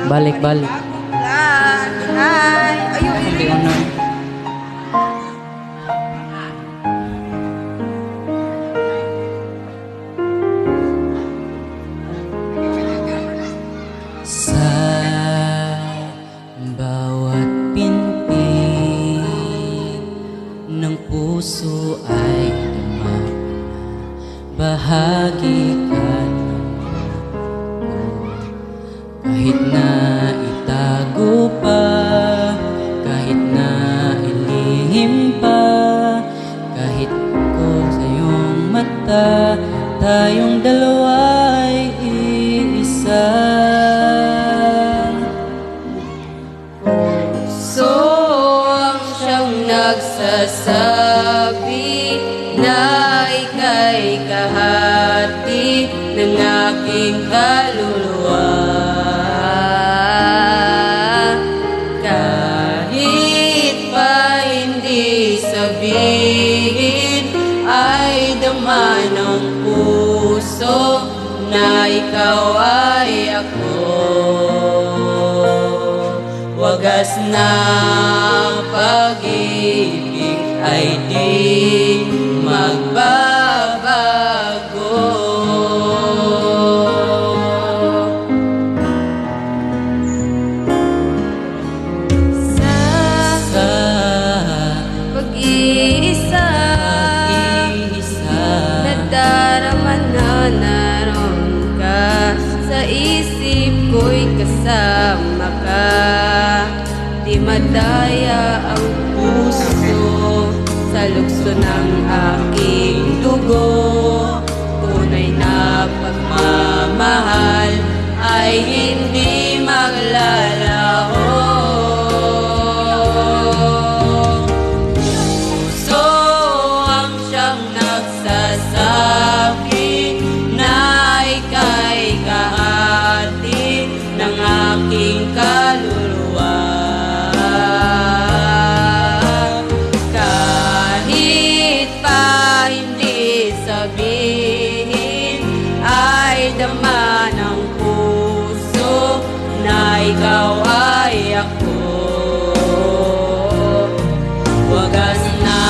Balik. Hi. Ayun. Sa bawat pintig ng puso ay bahagi ka ng mundo. Kahit na itago pa, kahit na ilihim pa, kahit ko sa iyong mata, tayong dalawa'y iisa. So ang siyang nagsasabi na ika'y kahati ng aking kaluluwa. Kahit pa hindi sabihin, ay dama ng puso na ikaw ay ako. Wagas na pag-ibig ay di magbabago. Sa pag-iisa, nadarama na naroon ka. Sa isip ko'y kasama ka. Di madaya ang puso sa lukso ng aking dugo. Tunay na pagmamahal ay hindi maglalaho. Puso ang siyang nagsasabi na ika'y kahati ng aking kaluluwa. Kahit pa hindi sabihin, ay dama ng puso na ikaw ay ako. Wagas na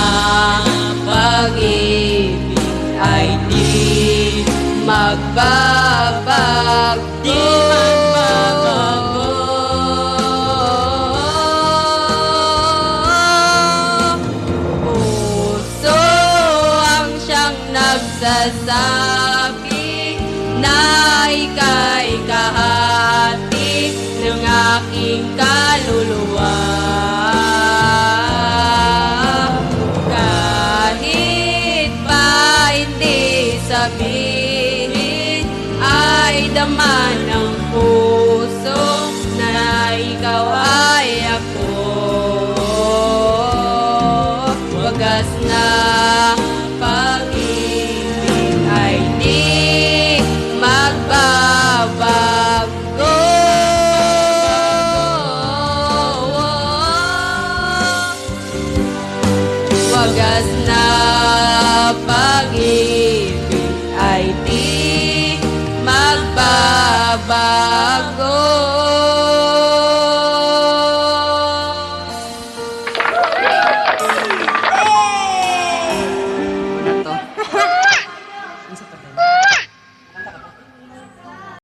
pag-ibig ay di magbabago. Puso ang siyang nagsasabi na ika'y kahati ng aking kaluluwa. Kahit pa hindi sabihin, ay dama ng